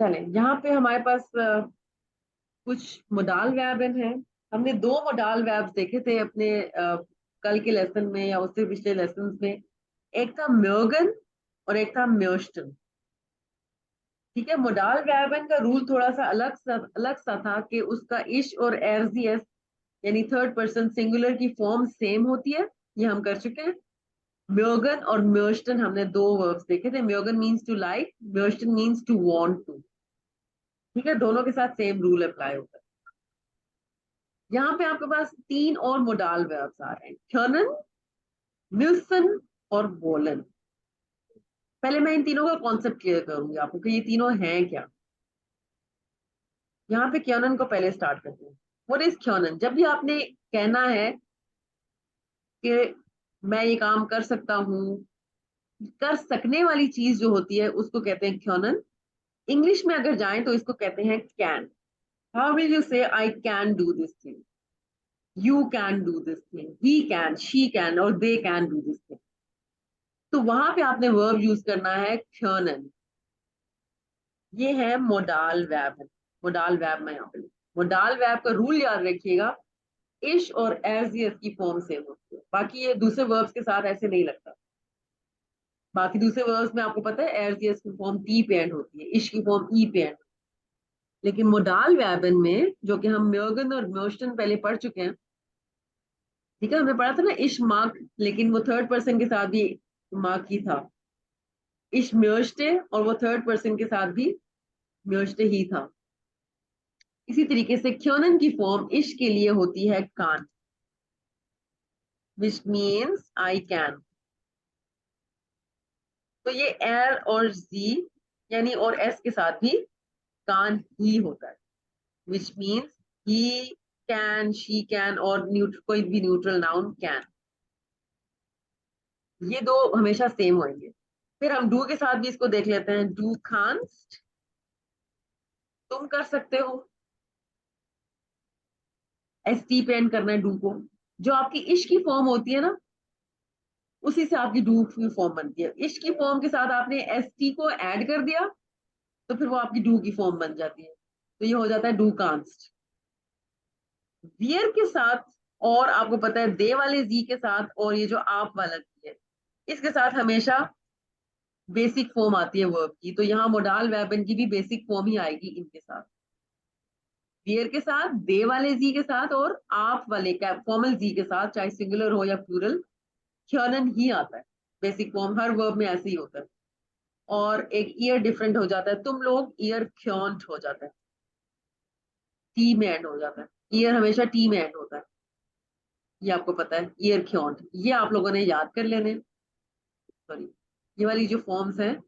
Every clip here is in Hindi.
चले, यहाँ पे हमारे पास कुछ मोडाल वर्ब हैं। हमने दो मोडाल वर्ब्स देखे थे अपने कल के लेसन में या उससे पिछले लेसन में। एक था म्योगन और एक था म्योस्टन। ठीक है, मोडाल वर्बन का रूल थोड़ा सा अलग सा था कि उसका इश और एर्जियस यानी थर्ड पर्सन सिंगुलर की फॉर्म सेम होती है। ये हम कर चुके हैं। म्योगन और म्योस्टन हमने दो वर्ब्स देखे थे। म्योगन मीन्स टू लाइक, म्योस्टन मीन्स टू वांट टू। ठीक है, दोनों के साथ सेम रूल अप्लाई होता है। यहाँ पे आपके पास तीन और मोडाल वर्ब्स आ रहे हैं, ख्योनन, म्यूसन और वोलन। पहले मैं इन तीनों का कॉन्सेप्ट क्लियर करूंगी आपको कि ये तीनों हैं क्या। यहाँ पे ख्योनन को पहले स्टार्ट करते हैं। व्हाट इज ख्योनन? जब भी आपने कहना है कि मैं ये काम कर सकता हूँ, कर सकने वाली चीज जो होती है उसको कहते हैं ख्योनन। इंग्लिश में अगर जाएं तो इसको कहते हैं can. How will you say I can do this thing? You can do this thing, he can, she can और they can do this thing. तो वहां पे आपने वर्ब यूज करना है ख्योनन। ये है मोडाल वर्ब। मोडाल वर्ब में यहाँ पे मोडाल वर्ब का रूल याद रखिएगा, इश और एर्जियस की फॉर्म सेम होती है। बाकी ये दूसरे वर्ब्स के साथ ऐसे नहीं लगता। बाकी दूसरे वर्ब्स में आपको पता है एर्जियस की फॉर्म टी पे एंड होती है, इश की फॉर्म ई पे एंड। लेकिन मोडाल वर्बन में जो कि हम म्योगन और म्योस्टन पहले पढ़ चुके हैं। ठीक है, हमने पढ़ा था ना इश मार्क, लेकिन वो थर्ड पर्सन के साथ भी मार्क ही था। इश म्योस्टे और वो थर्ड पर्सन के साथ भी म्योस्टे ही था। इसी तरीके से ख्योनन की फॉर्म इश के लिए होती है कान, विच मीन्स आई कैन। तो ये एर और जी यानी और एस के साथ भी कान ही होता है, which means he can, she can और कोई भी न्यूट्रल नाउन कैन। ये दो हमेशा सेम होंगे। फिर हम डू के साथ भी इसको देख लेते हैं। डू कांस्ट, तुम कर सकते हो। एस टी पे एंड करना है डू को। जो आपकी इश की फॉर्म होती है ना, उसी से आपकी डू की फॉर्म बनती है। इश की फॉर्म के साथ आपने एस टी को ऐड कर दिया तो फिर वो आपकी डू की फॉर्म बन जाती है। तो ये हो जाता है डू कांस्ट। वियर के साथ, और आपको पता है दे वाले जी के साथ, और ये जो आप वाला जी है, इसके साथ हमेशा बेसिक फॉर्म आती है वर्ब की। तो यहाँ मोडाल वेबन की भी बेसिक फॉर्म ही आएगी इनके साथ, वियर के साथ, दे वाले जी के साथ और आप वाले फॉर्मल जी के साथ, चाहे सिंगुलर हो या प्लूरल, ख्योनन ही आता है। बेसिक फॉर्म हर वर्ब में ऐसे ही होता है। और एक ईयर डिफरेंट हो जाता है, तुम लोग ईयर ख्योन्ट हो जाता है, टी में एंड हो जाता है। ईयर हमेशा टी में एंड होता है, ये आपको पता है, ईयर ख्योन्ट। ये आप लोगों ने याद कर लेने। सॉरी, ये वाली जो फॉर्म्स हैं,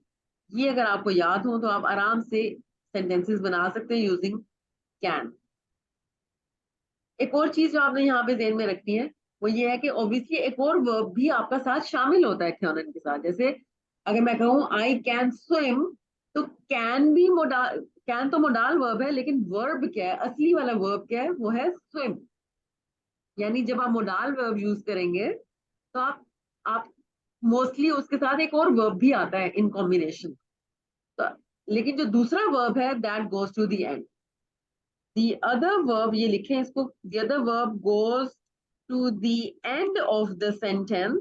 ये अगर आपको याद हो तो आप आराम से सेंटेंसेस बना सकते हैं यूजिंग कैन। एक और चीज जो आपने यहाँ पे ध्यान में रखनी है वो ये है कि ऑब्वियसली एक और वर्ब भी आपका साथ शामिल होता है ख्योनन के साथ। जैसे अगर मैं कहूँ आई कैन स्विम, तो कैन भी मोडाल, कैन तो मोडाल वर्ब है, लेकिन वर्ब क्या है, असली वाला वर्ब क्या है, वो है स्विम। यानी जब आप मोडाल वर्ब यूज करेंगे तो आप मोस्टली उसके साथ एक और वर्ब भी आता है इन कॉम्बिनेशन। तो लेकिन जो दूसरा वर्ब है that goes to the end. The other verb, ये लिखें इसको, the other verb goes to the end of the sentence,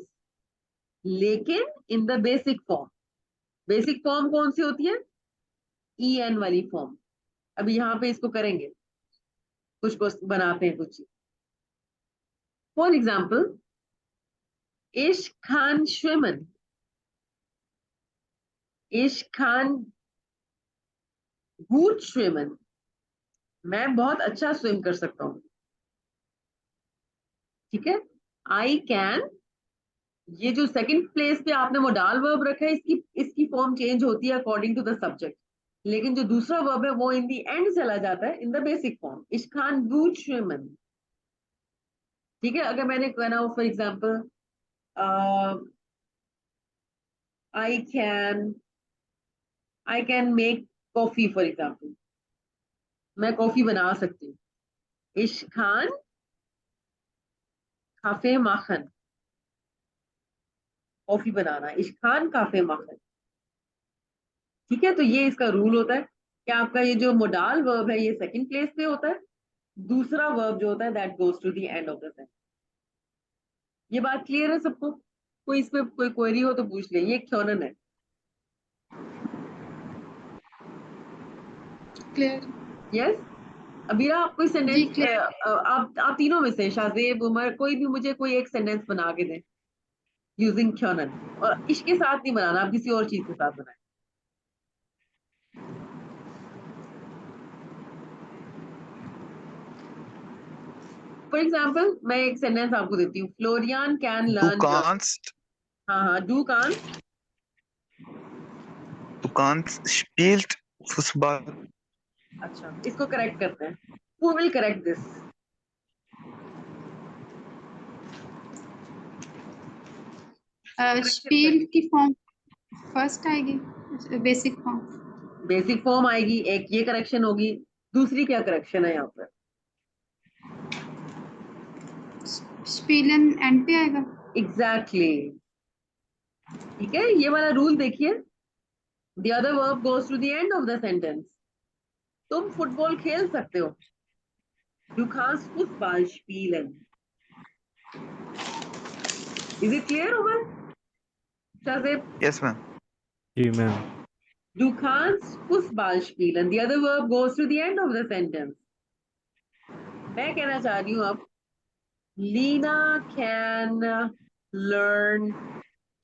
लेकिन in the basic form। Basic form कौन सी होती है? ई एन वाली फॉर्म। अभी यहाँ पे इसको करेंगे, कुछ को बनाते हैं कुछ। फॉर एग्जाम्पल, इश खान श्विमन, इश खान गुड श्विमन, मैं बहुत अच्छा स्विम कर सकता हूँ। ठीक है, आई कैन, ये जो सेकंड प्लेस पे आपने मोडाल वर्ब रखा है, इसकी इसकी फॉर्म चेंज होती है अकॉर्डिंग टू द सब्जेक्ट। लेकिन जो दूसरा वर्ब है वो इन दी एंड चला जाता है इन द बेसिक फॉर्म, इश्खान गुड श्विमन। ठीक है, अगर मैंने कहना हो for example I can, I can make coffee for example, मैं कॉफी बना सकती हूँ। इश्खान काफे माखन, कॉफी बनाना, इश्खान काफे माखन। ठीक है, तो ये इसका रूल होता है। कि आपका ये जो मोडाल वर्ब है ये सेकंड प्लेस पे होता है, दूसरा वर्ब जो होता है that goes to the end of the sentence. ये बात क्लियर है सबको? कोई इसमें कोई क्वेरी हो तो पूछ ले। ये क्योनन है। क्लियर। यस। अबीरा आप कोई जी सेंटेंस, क्लियर। आप तीनों में से शाहजेब उमर कोई भी मुझे कोई एक सेंटेंस बना के दें यूजिंग क्योनन। और इसके साथ नहीं बनाना, आप किसी और चीज के साथ बनाए। फॉर एग्जाम्पल मैं एक सेंटेंस आपको देती हूँ, Florian can Du learn German. kannst, हाँ हाँ, do can't. du kannst spielt Fußball. अच्छा, इसको करेक्ट करते हैं। Who will correct this? Spill की फॉर्म फर्स्ट आएगी, बेसिक फॉर्म। बेसिक फॉर्म आएगी, एक ये करेक्शन होगी। दूसरी क्या करेक्शन है यहाँ पर? स्पीलन एंड पे आएगा। एग्जैक्टली। ठीक है, ये वाला रूल देखिए, the other verb goes to the end of the sentence. तुम फुटबॉल खेल सकते हो, du kannst Fußball spielen। Is it clear, Umar? Shazib, Yes, ma'am. जी ma'am. du kannst Fußball spielen, the other verb goes to the end of the sentence। मैं कहना चाह रही हूँ अब, Lina can learn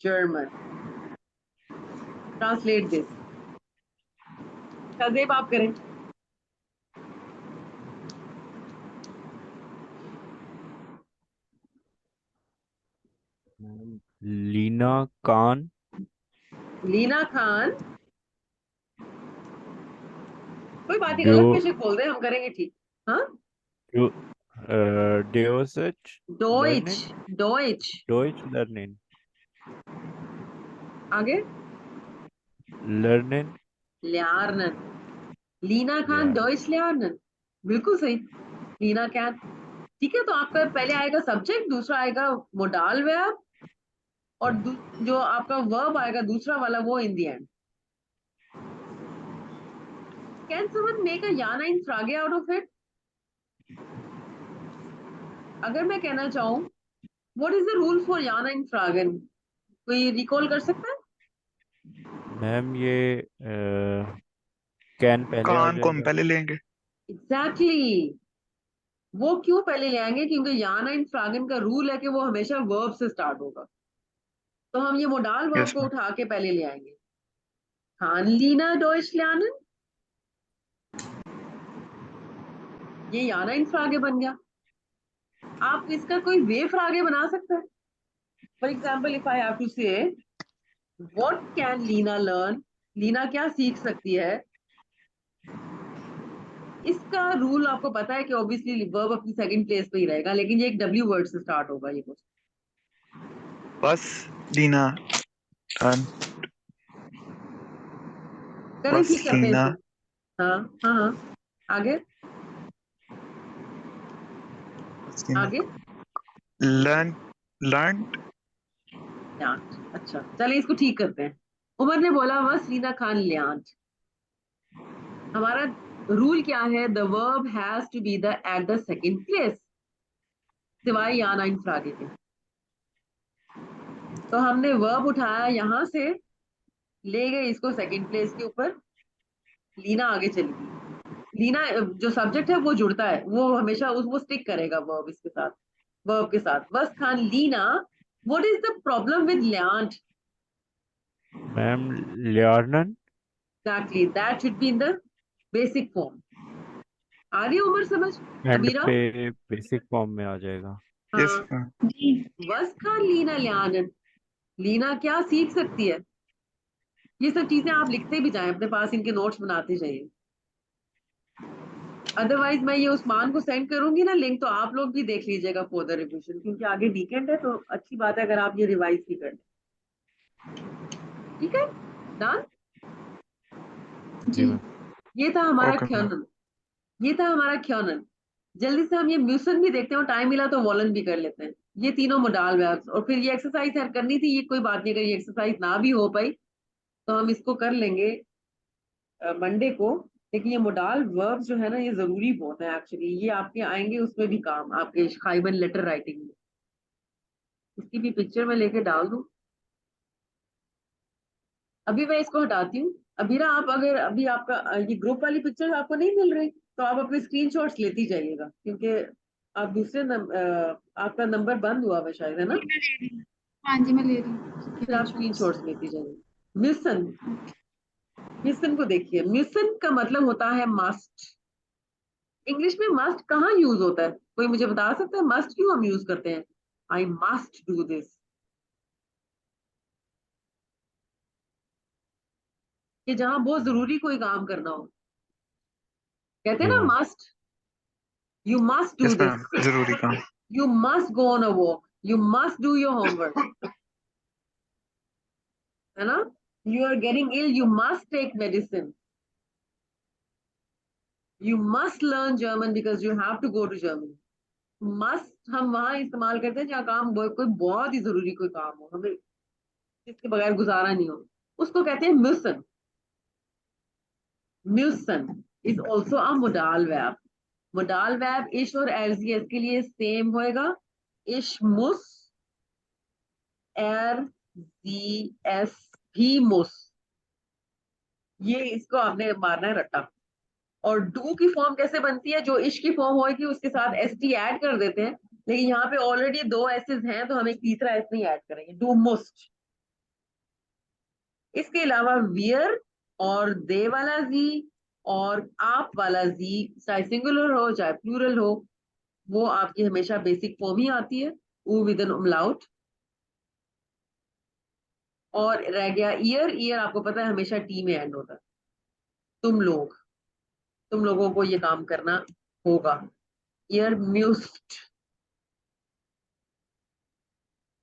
German। Translate this। Shazib आप करें। लीना कान लीना खान, कोई बात नहीं, डो गलत बेशक बोल दे, हम करेंगे ठीक। हाँ, डो डोसच डॉइच। लर्निंग डॉइच डोइच लर्निंग आगे, लर्निंग lernen। लीना खान यार डॉइच lernen, बिल्कुल सही। लीना कैन। ठीक है, तो आपका पहले आएगा सब्जेक्ट, दूसरा आएगा मोडाल वर्ब, और जो आपका वर्ब आएगा दूसरा वाला वो in the end. Can someone make a याना इन फ्रागे आउट ऑफ इट? अगर मैं कहना चाहूं, what is the rule for याना इन फ्रागन? कोई रिकॉल कर सकता है? मैम ये कैन पहले आ कान को हम जाएगा। पहले लेंगे। एग्जैक्टली। वो क्यों पहले ले आएंगे? क्योंकि याना इन फ्रागन का रूल है कि वो हमेशा वर्ब से स्टार्ट होगा, तो हम ये मोडाल वर्ब Yes, को ma'am. उठा के पहले ले आएंगे। खान लीना डॉइच lernen, ये याना इन फ्रागे बन गया। आप इसका कोई वे फ्रागे बना सकते हैं। For example, if I have to say what can Lina learn, Lina क्या सीख सकती है, इसका रूल आपको पता है कि ऑब्वियसली वर्ब अपनी सेकंड प्लेस पे ही रहेगा, लेकिन ये एक डब्ल्यू वर्ड से स्टार्ट होगा ये कुछ। Was Lina kann, चलें was ठीक करते हैं Lina, इसको। हाँ हाँ हाँ, आगे was Lina आगे। learned ल्याट। अच्छा, चलें इसको ठीक करते हैं। उमर ने बोला वस लीना खान ल्याट। हमारा रूल क्या है? The verb has to be the at the second place, सिवाय याना इन फ्रागे के। तो हमने वर्ब उठाया यहां से, ले गए इसको सेकंड प्लेस के ऊपर, लीना आगे चली गई। लीना जो सब्जेक्ट है वो जुड़ता है, वो हमेशा वो स्टिक करेगा वर्ब इसके साथ, वर्ब के साथ। बस खान Lina, what is the problem with ल्याट? मैम लर्नन exactly, that should be in the basic form. आ रही है उम्र समझ? एंड अबीरा? पे बेसिक फॉर्म में आ जाएगा। yes हाँ। ma'am. जी बस खान लीना ल्यान, लीना क्या सीख सकती है? ये सब चीजें आप लिखते भी जाएं अपने पास, इनके नोट्स बनाते जाइए। अदरवाइज मैं ये उस्मान को सेंड करूंगी ना लिंक, तो आप लोग भी देख लीजिएगा फॉर द रिविजन, क्योंकि आगे वीकेंड है तो अच्छी बात है अगर आप ये रिवाइज भी कर लें। ठीक है, डन। जी जी मैम। ये था हमारा Okay, ma'am. ख्योनन। ये था हमारा ख्योनन। जल्दी से हम ये म्यूसन भी देखते हैं, और टाइम मिला तो वॉलन भी कर लेते हैं। ये तीनों मोडाल वर्ब्स, और फिर ये एक्सरसाइज करनी थी, ये कोई बात नहीं, अगर ये एक्सरसाइज ना भी हो पाई तो हम इसको कर लेंगे मंडे को। लेकिन ये मोडाल वर्ब जो है ना, ये जरूरी बहुत है एक्चुअली, ये आपके आएंगे उसमें भी काम, आपके खाइबन लेटर राइटिंग में। इसकी भी पिक्चर में लेके डाल दूं। अभी मैं इसको हटाती हूँ। अभी ना आप अगर अभी आपका ये ग्रुप वाली पिक्चर आपको नहीं मिल रही, तो आप अपने स्क्रीनशॉट्स लेती जाइएगा, क्योंकि आप आपका नंबर बंद हुआ हुआ शायद, है ना? जी मैं ले रही हूँ। हाँ जी मैं ले रही हूँ फिर आप स्क्रीनशॉट्स। स्क्रीनशॉट्स लेती जाइए। मिशन, मिशन को देखिए। मिशन का मतलब होता है मस्ट। इंग्लिश में मस्ट कहाँ यूज होता है? कोई मुझे बता सकता है मस्ट क्यों हम यूज करते हैं? आई मस्ट डू दिस, कि जहां बहुत जरूरी कोई काम करना हो, कहते हैं जी ना ma'am. Must, you must do yes this, ma'am, जरूरी काम। You must go on a walk, you must do your homework, है ना? You are getting ill, you must take medicine, you must learn German because you have to go to Germany. Must हम वहां इस्तेमाल करते हैं जहाँ काम कोई बहुत ही जरूरी कोई काम हो, हमें जिसके बगैर गुजारा नहीं हो, उसको कहते हैं mission. Mission is also a modal verb. Modal verb इश और एस के लिए सेम होएगा। इश मुस, एर, जी एस, भी मुस। ये इसको आपने मारना है रट्टा। और डू की फॉर्म कैसे बनती है? जो इश की फॉर्म होगी उसके साथ एस टी ऐड कर देते हैं, लेकिन यहाँ पे ऑलरेडी दो एसेस हैं, तो हम एक तीसरा एस नहीं ऐड करेंगे, डू मोस्ट। इसके अलावा वियर और दे वाला जी और आप वाला जी, चाहे सिंगुलर हो चाहे प्लूरल हो, वो आपकी हमेशा बेसिक फॉर्म ही आती है, ऊ विद एन उमलाउट। और रह गया ईयर। ईयर आपको पता है हमेशा टी में एंड होता है। तुम लोग, तुम लोगों को ये काम करना होगा। ईयर म्यूस्ट।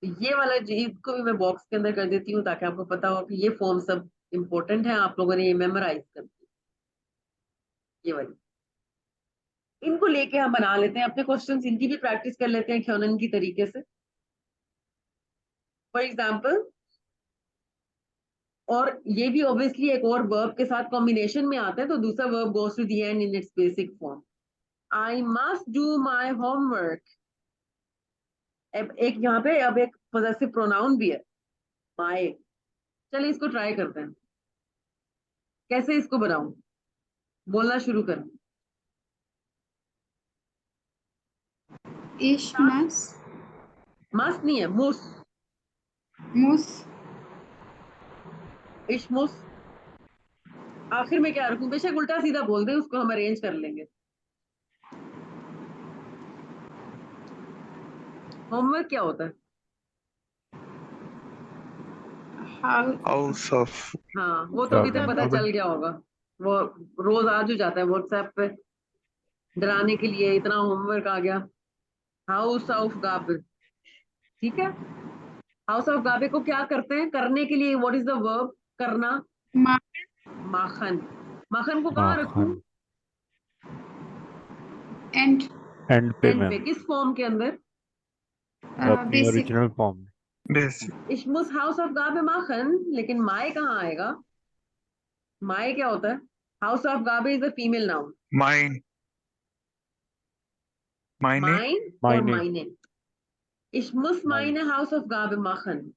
ये वाला चीज को भी मैं बॉक्स के अंदर कर देती हूँ, ताकि आपको पता हो कि ये फॉर्म सब इंपॉर्टेंट है, आप लोगों ने ये मेमोराइज कर दिया। ये वाली, इनको लेके हम बना लेते हैं अपने क्वेश्चंस, इनकी भी प्रैक्टिस कर लेते हैं ख्योनन की तरीके से। फॉर एग्जाम्पल, और ये भी ऑब्वियसली एक और वर्ब के साथ कॉम्बिनेशन में आता है, तो दूसरा verb goes to the end in its basic form. I must do my homework. अब एक यहाँ पे अब एक पोजेसिव प्रोनाउन भी है, माई। चलिए इसको ट्राई करते हैं, कैसे इसको बनाऊं। बोलना शुरू करें। इश मस मस्त नहीं है, मुस। मुस इशमुस। आखिर में क्या रखूं? बेशक उल्टा सीधा बोल दें, उसको हम अरेंज कर लेंगे। होमवर्क क्या होता है? How house of. हाँ, वो तो अभी तक मतलब पता चल गया होगा। वो रोज आज हो जाता है व्हाट्सएप पे डराने के लिए, इतना होमवर्क आ गया। हाउस ऑफ गाब, ठीक है। हाउस ऑफ गाबे को क्या करते हैं करने के लिए? What is the verb? करना। मा माखन। माखन को कहाँ रखूं? माखन। एंड एंड पे एंड पे, मैम। किस फॉर्म के अंदर? अपनी बेसिक ओरिजिनल फॉर्म में। बेसिक। इशमुस हाउस ऑफ गाबे माखन, लेकिन माए कहाँ आएगा? माए क्या होता है? हाउस ऑफ गाबे इज अ फीमेल नाउन। माइन, मायने। माइन और मायने। माइने। इशमुस माइन। माइने हाउस ऑफ गाबे माखन।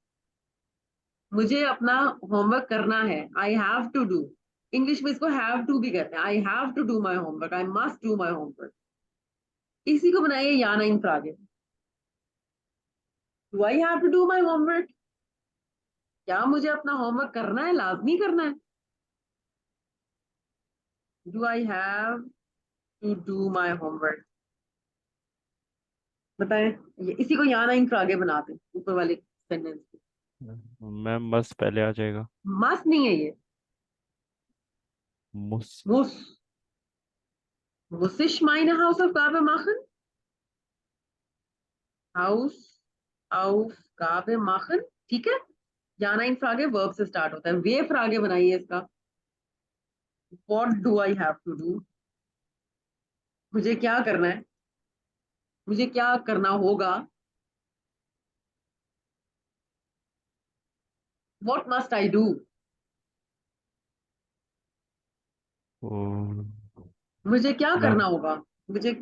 मुझे अपना होमवर्क करना है, I have to do. English में इसको हैव टू भी कहते हैं। I have to do my homework, I must do my homework. इसी को बनाइए याना इन फ्रागे। Do I have to do my homework? क्या मुझे अपना होमवर्क करना है, लाजमी करना है? Do I have to do my homework? बताएं। इसी को याना इन फ्रागे बनाते हैं, ऊपर वाले सेंटेंस को। मैम बस पहले आ जाएगा। मस्त नहीं है ये। मुस। मुस, मुसिश माइन हाउस ऑफ गाबे माखन। हाउस ऑफ गाबे माखन, ठीक है। जाना इन फ्रागे वर्ब से स्टार्ट होता है। वे फ्रागे बनाइए इसका। What do I have to do? मुझे क्या करना है, मुझे क्या करना होगा? What must I do? ओ, मुझे क्या करना मैम होगा, मुझे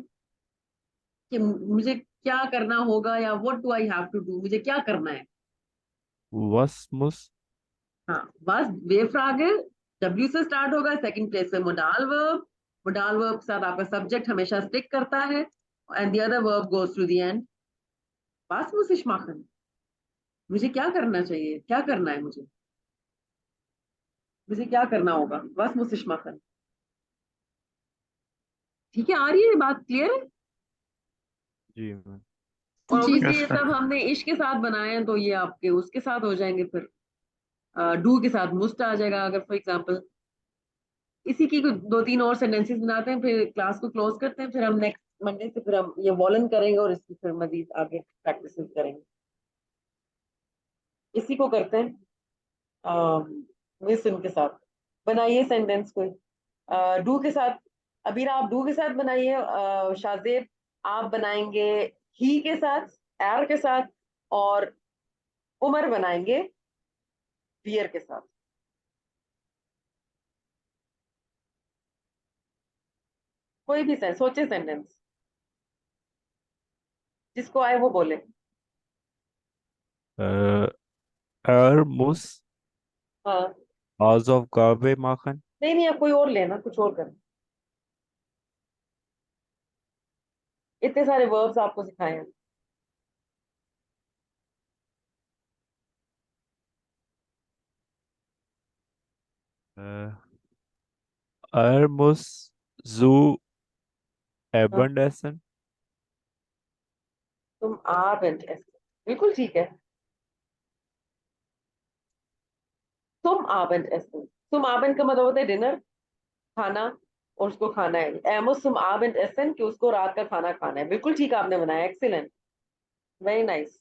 मुझे क्या करना होगा, या what do I have to do, मुझे क्या करना है। वस मुस हाँ, बस वेव फ्रैग है, डब्ल्यू से स्टार्ट होगा, सेकंड प्लेस पे मोडाल वर्ब, मोडाल वर्ब के साथ आपका सब्जेक्ट हमेशा स्टिक करता है, and the other verb goes to the end. बस मुझे machen, मुझे क्या करना चाहिए, क्या करना है मुझे क्या करना होगा, बस मुझे machen। ठीक है, आ रही है बात, क्लियर है। जी मैम। और जी ऑब्वियसली यस ये सब मैम। हमने इश के साथ बनाए हैं, तो ये आपके उसके साथ हो जाएंगे फिर। डू के साथ मुस्ट आ जाएगा, अगर फॉर एग्जाम्पल। इसी की कुछ दो तीन और सेंटेंसेस बनाते हैं, फिर क्लास को क्लोज करते हैं, फिर हम नेक्स्ट मंडे से फिर हम ये वॉलन करेंगे और इसकी फिर मजीद आगे प्रैक्टिस करेंगे। इसी को करते हैं मिस के साथ। बनाइए सेंटेंस कोई डू के साथ। अबीर आप डू के साथ बनाइए, शाहजेब आप बनाएंगे ही के साथ, एर के साथ, और उमर बनाएंगे वियर के साथ। कोई भी सोचे सेंटेंस, जिसको आए वो बोले। एर मुस हाँ, आज ऑफ गावे माखन। नहीं नहीं, आप कोई और लेना, कुछ और करना। इतने सारे वर्ब्स आपको सिखाए हैं। एर मुस जू हाँ, एबंड एसन। तुम आप इंटरेस्ट, बिल्कुल ठीक है। तुम आबंद एसन, तुम आबंद का मतलब होता है डिनर, खाना, और उसको खाना है। एमोस तुम आबंद एसन कि उसको रात का खाना खाना है। बिल्कुल ठीक आपने बनाया, एक्सीलेंट, वेरी नाइस।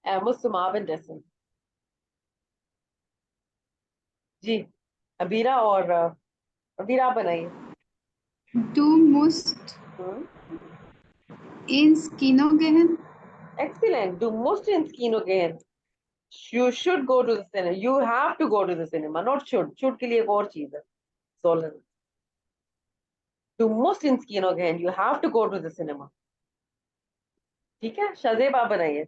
एमोस तुम आबंद एसन। जी, अबीरा और अबीरा आप बनाइए। Du musst हम्म, ins Kino gehen. एक्सीलेंट, डू मोस्ट इन स्कीनो गेन। You should go to the cinema. You have to go to the cinema, not should. Should के लिए एक और चीज है, Solan. Du musst ins Kino gehen. You have to go to the cinema. ठीक है, शाहजेब आप बनाइए।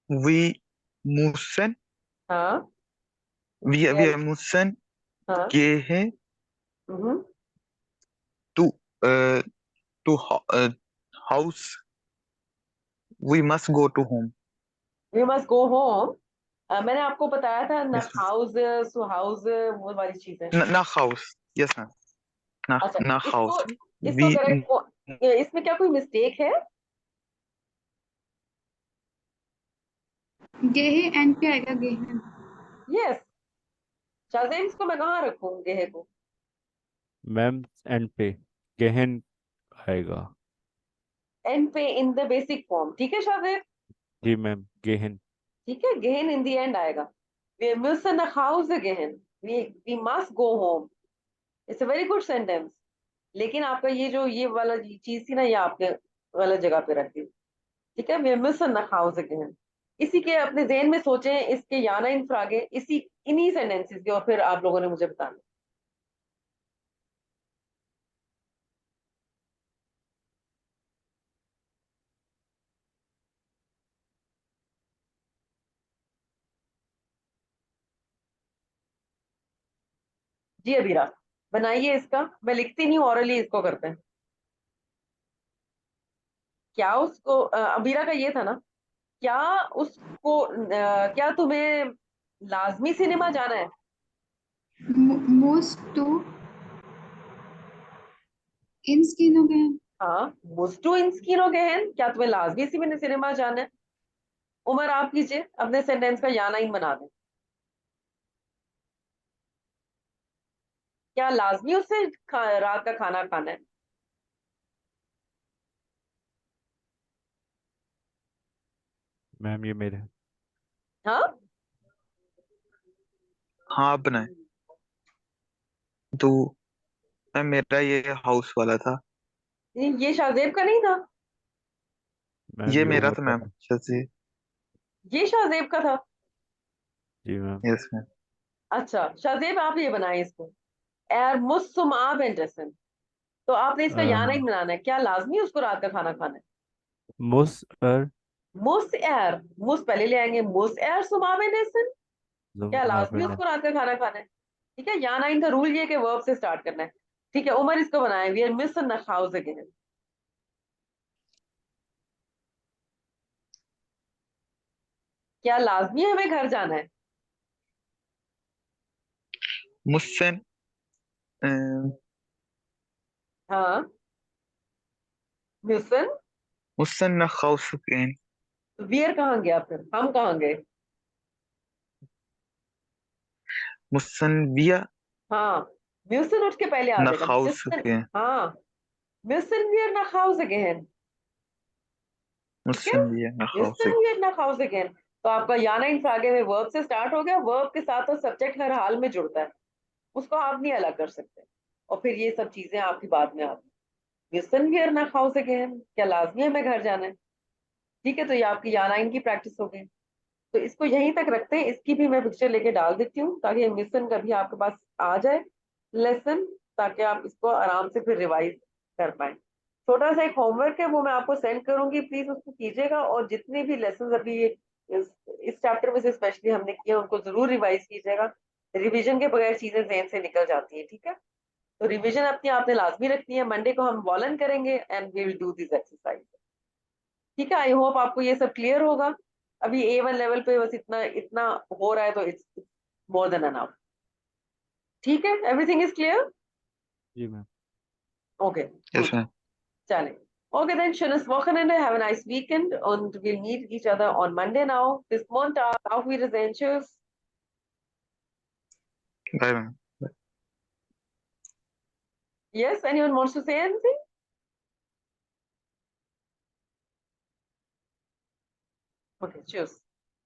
We müssen, हाँ, wir müssen हाँ, gehen हम्म, to uh, house. We must go to home. We must go home. मैंने आपको बताया था ना, Yes, हाउस सुहाउस वो वाली चीजें। ma'am. Nach Haus. Yes, ma'am. अच्छा, Nach Haus. इसको इसको We करेक्ट, इसमें क्या कोई मिस्टेक है। Gehe and पे आएगा gehen. यस, शाहजेब इसको मैं कहाँ रखूँ गेहे को। मैम एंड पे गहन आएगा। एंड पे इन द बेसिक फॉर्म, ठीक है शाहजेब। जी मैम गेहन। ठीक है, गेहन इन द एंड आएगा। वी müssen nach Hause gehen, we must go home। It's a very good sentence. लेकिन आपका ये वाला चीज थी ना, ये आपने गलत जगह पे रख दी। ठीक है, we müssen nach Hause gehen। इसी के अपने जहन में सोचें, इसके या ना इन फ्रागे, इसी इन्हीं सेंटेंसेस के, और फिर आप लोगों ने मुझे बताना। जी अबीरा, बनाइए इसका, मैं लिखती नहीं हूँ, ऑरली इसको करते हैं। क्या उसको अबीरा का ये था ना, क्या उसको क्या तुम्हें लाजमी सिनेमा जाना है। Musst du ins Kino gehen? हाँ, मुस्टू इंस्कीनो गहन, क्या तुम्हें लाजमी सिनेमा जाना है। उमर आप कीजिए, अपने सेंटेंस का या ना इन बना दें। क्या लाजमी उससे रात का खाना खाना है। मैम ये मेरे। हाँ, हाँ आप बनाए। तो मैम मेरा ये हाउस वाला था। ये शाहजेब का नहीं था। मैम ये ये मेरा उमर था का मैम। था। अच्छा जी। ये शाहजेब का था। जी मैम। Yes ma'am. अच्छा शाहजेब, आप ये बनाए इसको, एर मुस सुम आबेंडेसन, तो आपने इसका या नहीं बनाना है, क्या लाजमी है उसको रात का खाना खाना है? मुस er मुस एर, मुस पहले ले आएंगे, मुस एर सुम आबेंडेसन, zum क्या लाजमी Abend. उसको रात का खाना खाना है? ठीक है, या नाइन का रूल ये है कि वर्ब से स्टार्ट करना है। ठीक है, उमर इसको बनाए, वी आर मिस nach Hause gehen, क्या लाजमी है हमें घर जाना है? müssen हाँ, müssen, müssen nach Hause gehen. wir कहाँ गया, फिर हम कहाँ गए? Müssen wir हाँ, müssen उठ के पहले आ nach जाएगा, Hause müssen, gehen. हाँ, müssen wir nach Hause gehen, ठीक है, Müssen wir nach Hause müssen gehen. wir nach Hause gehen, तो आपका या नाइन आगे में वर्ब से स्टार्ट हो गया, वर्ब के साथ तो सब्जेक्ट हर हाल में जुड़ता है, उसको आप नहीं अलग कर सकते, और फिर ये सब चीजें आपकी बाद में आती है। müssen wir nach Hause gehen, क्या लाजमी है हमें घर जाना है? ठीक है, तो ये आपकी या नाइन की प्रैक्टिस हो गई। तो इसको यहीं तक रखते हैं, इसकी भी मैं पिक्चर लेके डाल देती हूँ ताकि मिशन कभी आपके पास आ जाए लेसन, ताकि आप इसको आराम से फिर रिवाइज कर पाए। छोटा सा एक होमवर्क है, वो मैं आपको सेंड करूंगी, प्लीज उसको कीजिएगा, और जितने भी लेसन अभी इस चैप्टर में से स्पेशली हमने किए उनको जरूर रिवाइज कीजिएगा। रिवीजन के बगैर चीजें जहन से निकल जाती है, ठीक है? तो रिवीजन अपनी आपने लाजमी रखनी है, मंडे को हम वॉलन करेंगे and we will do this exercise. ठीक है, आई होप आपको ये सब क्लियर होगा। अभी A1 लेवल पे बस इतना इतना हो रहा है, तो इट्स मोर देन एनफ। ठीक है, एवरीथिंग इज क्लियर? जी ma'am. Okay, Yes, good, ma'am. चलें। Okay, then schönes Wochenende, have a nice weekend und we'll meet each other on Monday now. Bis Montag, auf Wiedersehen, tschüss. Bye, ma'am. Yes, anyone wants to say anything? Okay, tschüss.